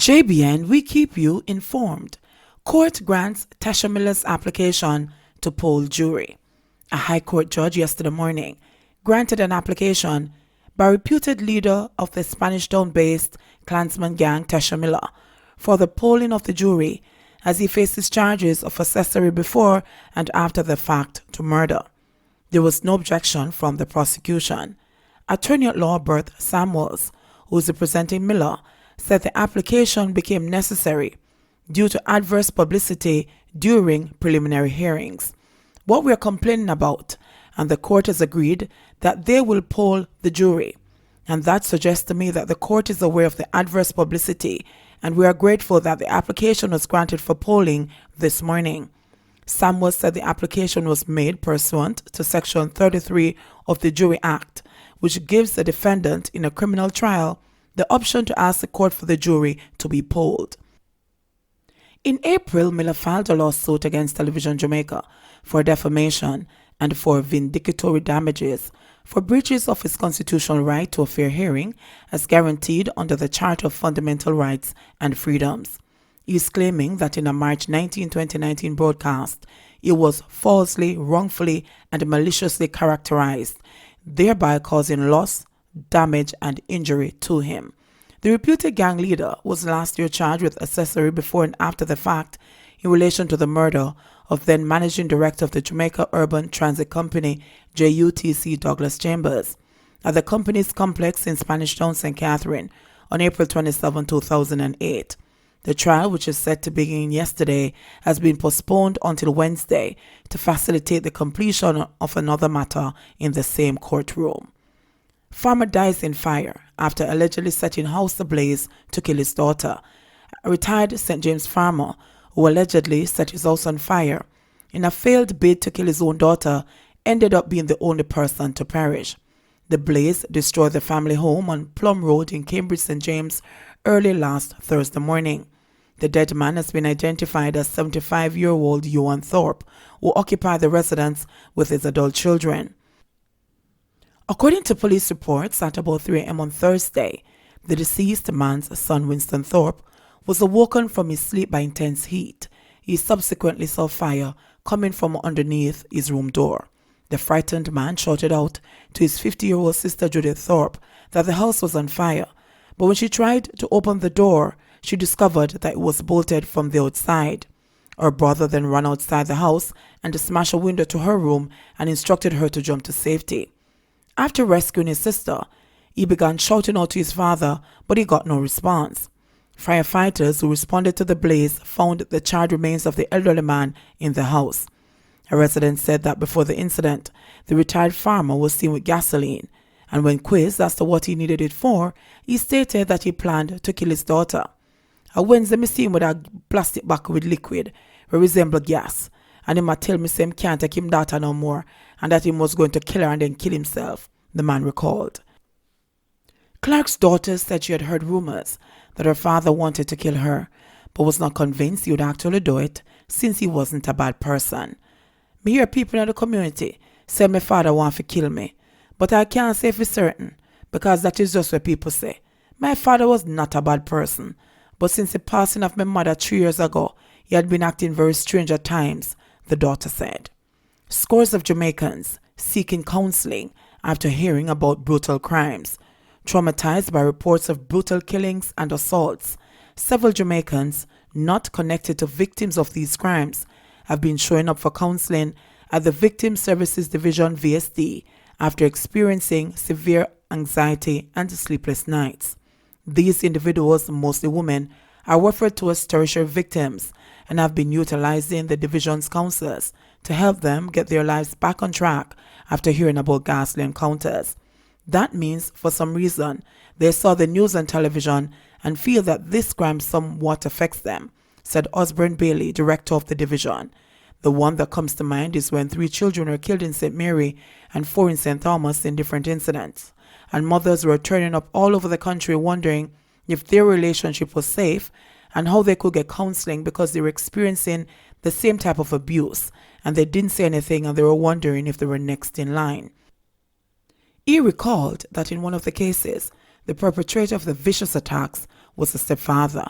JBN, we keep you informed. Court grants Tasha Miller's application to poll jury. A High Court judge yesterday morning granted an application by reputed leader of the Spanish Town-based Klansman gang Tasha Miller for the polling of the jury as he faces charges of accessory before and after the fact to murder. There was no objection from the prosecution. Attorney at law Bert Samuels, who is representing Miller, said the application became necessary due to adverse publicity during preliminary hearings. What we are complaining about, and the court has agreed that they will poll the jury. And that suggests to me that the court is aware of the adverse publicity, and we are grateful that the application was granted for polling this morning. Samuel said the application was made pursuant to Section 33 of the Jury Act, which gives the defendant in a criminal trial the option to ask the court for the jury to be polled. In April, Miller filed a lawsuit against Television Jamaica for defamation and for vindicatory damages for breaches of his constitutional right to a fair hearing as guaranteed under the Charter of Fundamental Rights and Freedoms. He is claiming that in a March 19, 2019 broadcast, he was falsely, wrongfully, and maliciously characterized, thereby causing loss, damage, and injury to him. The reputed gang leader was last year charged with accessory before and after the fact in relation to the murder of then Managing Director of the Jamaica Urban Transit Company, JUTC Douglas Chambers, at the company's complex in Spanish Town, St. Catherine, on April 27, 2008. The trial, which is set to begin yesterday, has been postponed until Wednesday to facilitate the completion of another matter in the same courtroom. Farmer dies in fire after allegedly setting house ablaze to kill his daughter. A retired St. James farmer who allegedly set his house on fire in a failed bid to kill his own daughter ended up being the only person to perish. The blaze destroyed the family home on Plum Road in Cambridge, St. James early last Thursday morning. The dead man has been identified as 75-year-old Johan Thorpe, who occupied the residence with his adult children. According to police reports, at about 3 a.m. on Thursday, the deceased man's son, Winston Thorpe, was awoken from his sleep by intense heat. He subsequently saw fire coming from underneath his room door. The frightened man shouted out to his 50-year-old sister, Judith Thorpe, that the house was on fire, but when she tried to open the door, she discovered that it was bolted from the outside. Her brother then ran outside the house and smashed a window to her room and instructed her to jump to safety. After rescuing his sister, he began shouting out to his father, but he got no response. Firefighters who responded to the blaze found the charred remains of the elderly man in the house. A resident said that before the incident, the retired farmer was seen with gasoline, and when quizzed as to what he needed it for, he stated that he planned to kill his daughter. A Wednesday, me see him with a plastic bag with liquid, which resembled gas, and him a tell me say him can't take him daughter no more, and that he was going to kill her and then kill himself, the man recalled. Clark's daughter said she had heard rumors that her father wanted to kill her, but was not convinced he would actually do it since he wasn't a bad person. Me hear people in the community say my father want to kill me, but I can't say for certain because that is just what people say. My father was not a bad person, but since the passing of my mother 3 years ago, he had been acting very strange at times, the daughter said. Scores of Jamaicans seeking counseling after hearing about brutal crimes. Traumatized by reports of brutal killings and assaults, several Jamaicans not connected to victims of these crimes have been showing up for counseling at the Victim Services Division VSD after experiencing severe anxiety and sleepless nights. These individuals, mostly women, are referred to as tertiary victims and have been utilizing the division's counselors to help them get their lives back on track after hearing about ghastly encounters. That means, for some reason, they saw the news on television and feel that this crime somewhat affects them, said Osborne Bailey, director of the division. The one that comes to mind is when 3 children were killed in St. Mary and 4 in St. Thomas in different incidents, and mothers were turning up all over the country wondering if their relationship was safe and how they could get counseling because they were experiencing the same type of abuse, and they didn't say anything and they were wondering if they were next in line. He recalled that in one of the cases, the perpetrator of the vicious attacks was a stepfather.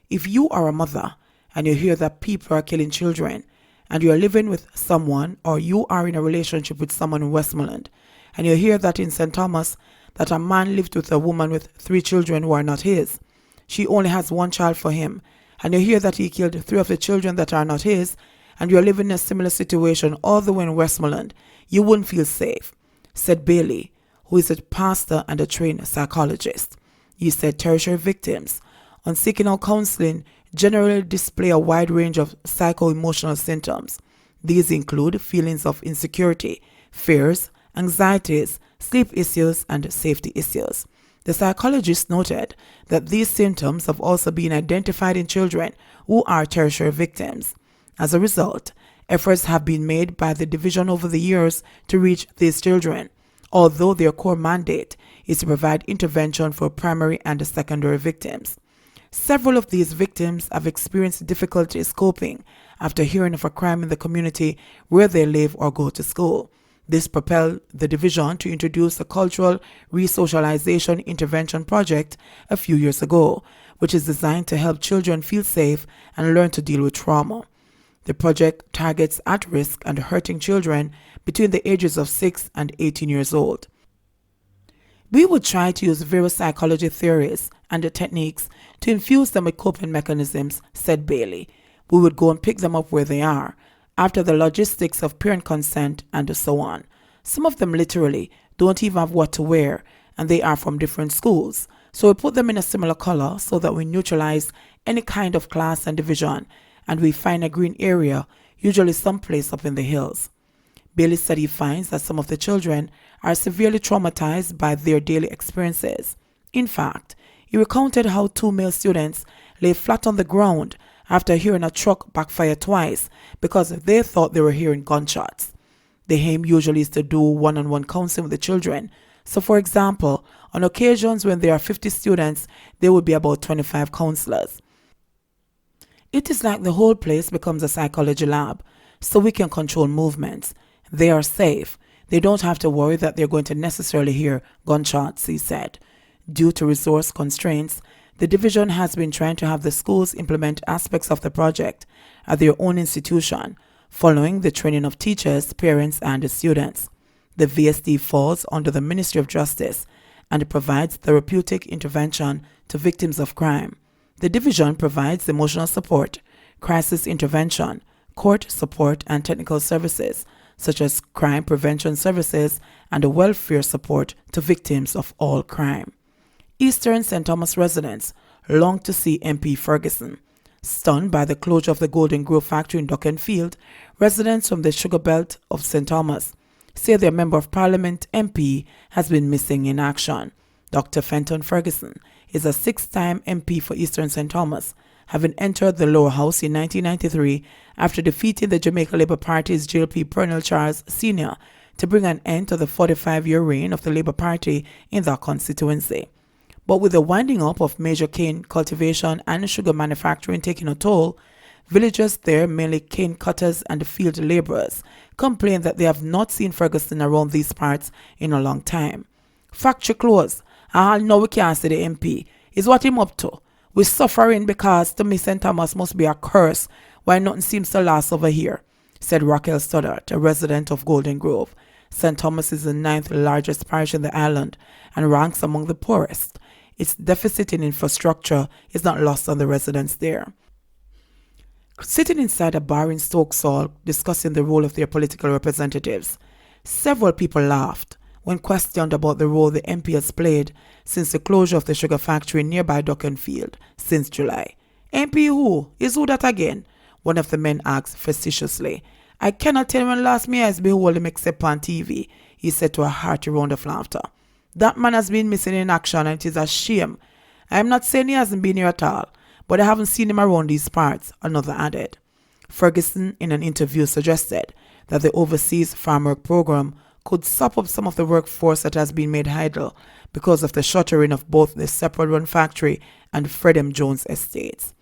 If you are a mother and you hear that people are killing children, and you are living with someone or you are in a relationship with someone in Westmoreland, and you hear that in St. Thomas that a man lived with a woman with 3 children who are not his, she only has 1 child for him, and you hear that he killed 3 of the children that are not his, and you are living in a similar situation all the way in Westmoreland, you wouldn't feel safe, said Bailey, who is a pastor and a trained psychologist. He said tertiary victims, on seeking out counseling, generally display a wide range of psycho-emotional symptoms. These include feelings of insecurity, fears, anxieties, sleep issues, and safety issues. The psychologist noted that these symptoms have also been identified in children who are tertiary victims. As a result, efforts have been made by the division over the years to reach these children, although their core mandate is to provide intervention for primary and secondary victims. Several of these victims have experienced difficulties coping after hearing of a crime in the community where they live or go to school. This propelled the division to introduce a cultural resocialization intervention project a few years ago, which is designed to help children feel safe and learn to deal with trauma. The project targets at-risk and hurting children between the ages of 6 and 18 years old. We would try to use various psychology theories and techniques to infuse them with coping mechanisms, said Bailey. We would go and pick them up where they are, after the logistics of parent consent and so on. Some of them literally don't even have what to wear, and they are from different schools. So we put them in a similar color so that we neutralize any kind of class and division, and we find a green area, usually someplace up in the hills. Bailey said he finds that some of the children are severely traumatized by their daily experiences. In fact, he recounted how 2 male students lay flat on the ground after hearing a truck backfire twice because they thought they were hearing gunshots. The aim usually is to do one-on-one counseling with the children. So for example, on occasions when there are 50 students, there would be about 25 counselors. It is like the whole place becomes a psychology lab, so we can control movements. They are safe. They don't have to worry that they're going to necessarily hear gunshots, he said. Due to resource constraints, the division has been trying to have the schools implement aspects of the project at their own institution, following the training of teachers, parents, and students. The VSD falls under the Ministry of Justice and provides therapeutic intervention to victims of crime. The division provides emotional support, crisis intervention, court support, and technical services, such as crime prevention services and welfare support to victims of all crime. Eastern St. Thomas residents long to see MP Ferguson. Stunned by the closure of the Golden Grove factory in Duckenfield, residents from the sugar belt of St. Thomas say their Member of Parliament MP has been missing in action. Dr. Fenton Ferguson is a 6-time MP for Eastern St. Thomas, having entered the lower house in 1993 after defeating the Jamaica Labour Party's JLP Pearnel Charles Sr. to bring an end to the 45-year reign of the Labour Party in that constituency. But with the winding up of major cane cultivation and sugar manufacturing taking a toll, villagers there, mainly cane cutters and field labourers, complain that they have not seen Ferguson around these parts in a long time. Factory closed, and now we can't see the MP. Is what him up to? We're suffering because to me St. Thomas must be a curse why nothing seems to last over here, said Raquel Stoddart, a resident of Golden Grove. St. Thomas is the 9th largest parish in the island and ranks among the poorest. Its deficit in infrastructure is not lost on the residents there. Sitting inside a bar in Stokesall discussing the role of their political representatives, several people laughed when questioned about the role the MP has played since the closure of the sugar factory nearby Duckenfield since July. MP who? Is who that again? One of the men asked facetiously. I cannot tell when last me eyes behold him except on TV, he said to a hearty round of laughter. That man has been missing in action and it is a shame. I am not saying he hasn't been here at all, but I haven't seen him around these parts, another added. Ferguson in an interview suggested that the Overseas Farm Work Program could sop up some of the workforce that has been made idle because of the shuttering of both the Separate Run factory and Fred M. Jones estates.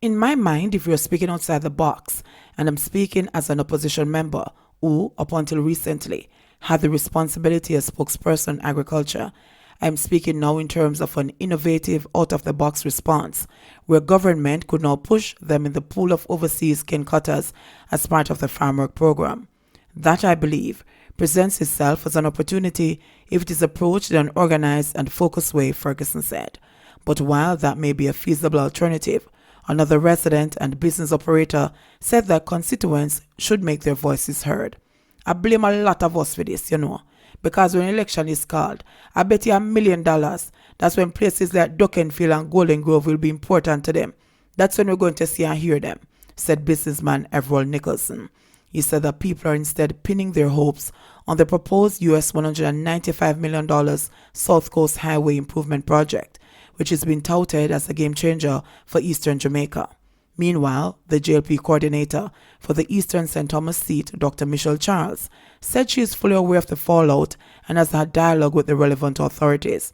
In my mind, if you're speaking outside the box, and I'm speaking as an opposition member who, up until recently, had the responsibility as spokesperson agriculture, I'm speaking now in terms of an innovative, out-of-the-box response, where government could now push them in the pool of overseas cane cutters as part of the farm work program. That, I believe, presents itself as an opportunity if it is approached in an organized and focused way, Ferguson said. But while that may be a feasible alternative, another resident and business operator said that constituents should make their voices heard. I blame a lot of us for this, because when election is called, I bet you $1 million, that's when places like Duckenfield and Golden Grove will be important to them. That's when we're going to see and hear them, said businessman Everett Nicholson. He said that people are instead pinning their hopes on the proposed US $195 million South Coast Highway Improvement Project, which has been touted as a game changer for Eastern Jamaica. Meanwhile, the JLP coordinator for the Eastern St. Thomas seat, Dr. Michelle Charles, said she is fully aware of the fallout and has had dialogue with the relevant authorities.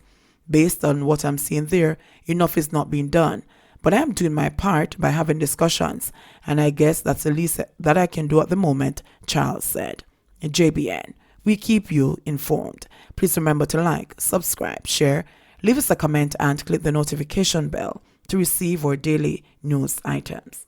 Based on what I'm seeing there, enough is not being done, but I am doing my part by having discussions, and I guess that's the least that I can do at the moment, Charles said. JBN, we keep you informed. Please remember to like, subscribe, share, leave us a comment and click the notification bell to receive our daily news items.